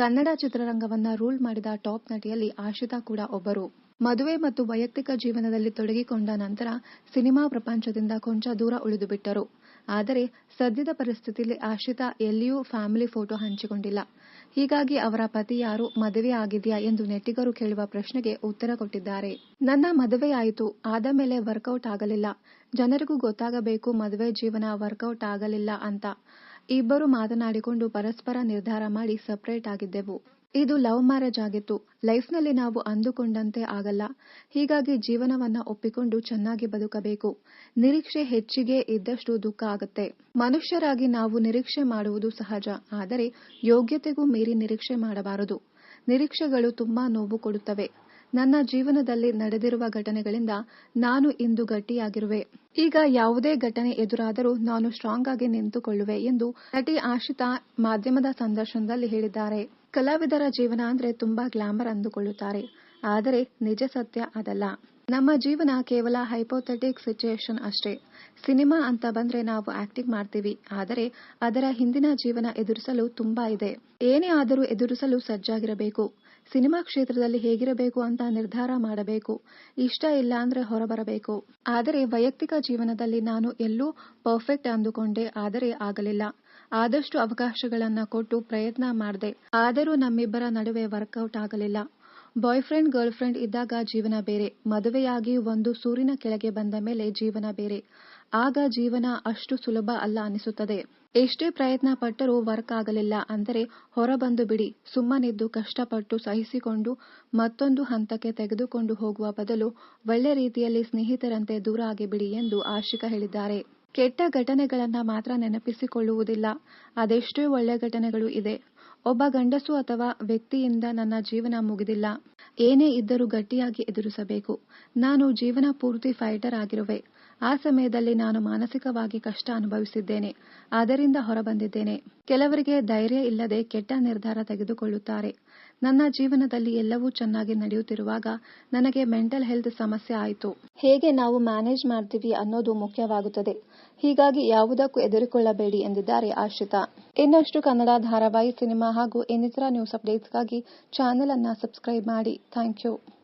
Kannada ಚಿತ್ರರಂಗವನ್ನ rule ಮಾಡಿದ top ನಟಿಯಲ್ಲಿ Ashita ಕೂಡ ಒಬ್ಬರು. ಮದುವೆ ಮತ್ತು ವೈಯಕ್ತಿಕ ಜೀವನದಲ್ಲಿ ತೊಡಗಿಕೊಂಡ ನಂತರ ಸಿನಿಮಾ ಪ್ರಪಂಚದಿಂದ ಕೊಂಚ ದೂರ ಉಳಿದುಬಿಟ್ಟರು. ಆದರೆ ಸದ್ಯದ ಪರಿಸ್ಥಿತಿಯಲ್ಲಿ ಆಶಿತಾ ಎಲ್ಲಿಯೂ ಫ್ಯಾಮಿಲಿ ಫೋಟೋ ಹಂಚಿಕೊಂಡಿಲ್ಲ. ಹೀಗಾಗಿ ಅವರ ಪತಿ ಯಾರು, ಮದುವೆ ಆಗಿದೆಯಾ ಎಂದು ನೆಟ್ಟಿಗರು ಕೇಳುವ ಪ್ರಶ್ನೆಗೆ ಉತ್ತರ ಕೊಟ್ಟಿದ್ದಾರೆ. ನನ್ನ ಮದುವೆ ಆಯಿತು, ಆದ ಮೇಲೆ ವರ್ಕೌಟ್ ಆಗಲಿಲ್ಲ. ಜನರಿಗೂ ಗೊತ್ತಾಗಬೇಕು ಮದುವೆ ಜೀವನ ವರ್ಕೌಟ್ ಆಗಲಿಲ್ಲ ಅಂತ. ಇಬ್ಬರು ಮಾತನಾಡಿಕೊಂಡು ಪರಸ್ಪರ ನಿರ್ಧಾರ ಮಾಡಿ ಸಪರೇಟ್ ಆಗಿದ್ದೆವು. ಇದು ಲವ್ ಮ್ಯಾರೇಜ್ ಆಗಿತ್ತು. ಲೈಫ್ನಲ್ಲಿ ನಾವು ಅಂದುಕೊಂಡಂತೆ ಆಗಲ್ಲ. ಹೀಗಾಗಿ ಜೀವನವನ್ನ ಒಪ್ಪಿಕೊಂಡು ಚೆನ್ನಾಗಿ ಬದುಕಬೇಕು. ನಿರೀಕ್ಷೆ ಹೆಚ್ಚಿಗೆ ಇದ್ದಷ್ಟು ದುಃಖ ಆಗುತ್ತೆ. ಮನುಷ್ಯರಾಗಿ ನಾವು ನಿರೀಕ್ಷೆ ಮಾಡುವುದು ಸಹಜ. ಆದರೆ ಯೋಗ್ಯತೆಗೂ ಮೀರಿ ನಿರೀಕ್ಷೆ ಮಾಡಬಾರದು. ನಿರೀಕ್ಷೆಗಳು ತುಂಬಾ ನೋವು ಕೊಡುತ್ತವೆ. ನನ್ನ ಜೀವನದಲ್ಲಿ ನಡೆದಿರುವ ಘಟನೆಗಳಿಂದ ನಾನು ಇಂದು ಗಟ್ಟಿಯಾಗಿರುವೆ. ಈಗ ಯಾವುದೇ ಘಟನೆ ಎದುರಾದರೂ ನಾನು ಸ್ಟ್ರಾಂಗ್ ಆಗಿ ನಿಂತುಕೊಳ್ಳುವೆ ಎಂದು ನಟಿ ಆಶಿತಾ ಮಾಧ್ಯಮದ ಸಂದರ್ಶನದಲ್ಲಿ ಹೇಳಿದ್ದಾರೆ. ಕಲಾವಿದರ ಜೀವನ ಅಂದ್ರೆ ತುಂಬಾ ಗ್ಲಾಮರ್ ಅಂದುಕೊಳ್ಳುತ್ತಾರೆ. ಆದರೆ ನಿಜ ಸತ್ಯ ಅದಲ್ಲ. ನಮ್ಮ ಜೀವನ ಕೇವಲ ಹೈಪೋಥೆಟಿಕ್ ಸಿಚುಯೇಷನ್ ಅಷ್ಟೇ. ಸಿನಿಮಾ ಅಂತ ಬಂದ್ರೆ ನಾವು ಆಕ್ಟಿಂಗ್ ಮಾಡ್ತೀವಿ. ಆದರೆ ಅದರ ಹಿಂದಿನ ಜೀವನ ಎದುರಿಸಲು ತುಂಬಾ ಇದೆ. ಏನೇ ಆದರೂ ಎದುರಿಸಲು ಸಜ್ಜಾಗಿರಬೇಕು. ಸಿನಿಮಾ ಕ್ಷೇತ್ರದಲ್ಲಿ ಹೇಗಿರಬೇಕು ಅಂತ ನಿರ್ಧಾರ ಮಾಡಬೇಕು. ಇಷ್ಟ ಇಲ್ಲ ಅಂದ್ರೆ ಹೊರಬರಬೇಕು. ಆದರೆ ವೈಯಕ್ತಿಕ ಜೀವನದಲ್ಲಿ ನಾನು ಎಲ್ಲೂ ಪರ್ಫೆಕ್ಟ್ ಅಂದುಕೊಂಡೆ, ಆದರೆ ಆಗಲಿಲ್ಲ. ಆದಷ್ಟು ಅವಕಾಶಗಳನ್ನ ಕೊಟ್ಟು ಪ್ರಯತ್ನ ಮಾಡಿದೆ. ಆದರೂ ನಮ್ಮಿಬ್ಬರ ನಡುವೆ ವರ್ಕೌಟ್ ಆಗಲಿಲ್ಲ. ಬಾಯ್ ಫ್ರೆಂಡ್ ಗರ್ಲ್ ಫ್ರೆಂಡ್ ಇದ್ದಾಗ ಜೀವನ ಬೇರೆ. ಮದುವೆಯಾಗಿ ಒಂದು ಸೂರಿನ ಕೆಳಗೆ ಬಂದ ಮೇಲೆ ಜೀವನ ಬೇರೆ. ಆಗ ಜೀವನ ಅಷ್ಟು ಸುಲಭ ಅಲ್ಲ ಅನಿಸುತ್ತದೆ. ಎಷ್ಟೇ ಪ್ರಯತ್ನ ಪಟ್ಟರೂ ವರ್ಕ್ ಆಗಲಿಲ್ಲ ಅಂದರೆ ಹೊರಬಂದು ಬಿಡಿ. ಸುಮ್ಮನಿದ್ದು ಕಷ್ಟಪಟ್ಟು ಸಹಿಸಿಕೊಂಡು ಮತ್ತೊಂದು ಹಂತಕ್ಕೆ ತೆಗೆದುಕೊಂಡು ಹೋಗುವ ಬದಲು ಒಳ್ಳೆ ರೀತಿಯಲ್ಲಿ ಸ್ನೇಹಿತರಂತೆ ದೂರ ಆಗಿಬಿಡಿ ಎಂದು ಆಶಿಕಾ ಹೇಳಿದ್ದಾರೆ. ಕೆಟ್ಟ ಘಟನೆಗಳನ್ನ ಮಾತ್ರ ನೆನಪಿಸಿಕೊಳ್ಳುವುದಿಲ್ಲ. ಅದೆಷ್ಟೋ ಒಳ್ಳೆ ಘಟನೆಗಳು ಇದೆ. ಒಬ್ಬ ಗಂಡಸು ಅಥವಾ ವ್ಯಕ್ತಿಯಿಂದ ನನ್ನ ಜೀವನ ಮುಗಿದಿಲ್ಲ. ಏನೇ ಇದ್ದರೂ ಗಟ್ಟಿಯಾಗಿ ಎದುರಿಸಬೇಕು. ನಾನು ಜೀವನ ಪೂರ್ತಿ ಫೈಟರ್ ಆಗಿರುವೆ. ಆ ಸಮಯದಲ್ಲಿ ನಾನು ಮಾನಸಿಕವಾಗಿ ಕಷ್ಟ ಅನುಭವಿಸಿದ್ದೇನೆ. ಅದರಿಂದ ಹೊರಬಂದಿದ್ದೇನೆ. ಕೆಲವರಿಗೆ ಧೈರ್ಯ ಇಲ್ಲದೆ ಕೆಟ್ಟ ನಿರ್ಧಾರ ತೆಗೆದುಕೊಳ್ಳುತ್ತಾರೆ. ನನ್ನ ಜೀವನದಲ್ಲಿ ಎಲ್ಲವೂ ಚೆನ್ನಾಗಿ ನಡೆಯುತ್ತಿರುವಾಗ ನನಗೆ ಮೆಂಟಲ್ ಹೆಲ್ತ್ ಸಮಸ್ಯೆ ಆಯಿತು. ಹೇಗೆ ನಾವು ಮ್ಯಾನೇಜ್ ಮಾಡ್ತೀವಿ ಅನ್ನೋದು ಮುಖ್ಯವಾಗುತ್ತದೆ. ಹೀಗಾಗಿ ಯಾವುದಕ್ಕೂ ಹೆದರಿಕೊಳ್ಳಬೇಡಿ ಎಂದಿದ್ದಾರೆ ಆಶಿತಾ. ಇನ್ನಷ್ಟು ಕನ್ನಡ ಧಾರಾವಾಹಿ, ಸಿನಿಮಾ ಹಾಗೂ ಇನ್ನಿತರ ನ್ಯೂಸ್ ಅಪ್ಡೇಟ್ಸ್ಗಾಗಿ ಚಾನೆಲ್ ಅನ್ನ ಸಬ್ಸ್ಕ್ರೈಬ್ ಮಾಡಿ. Thank you.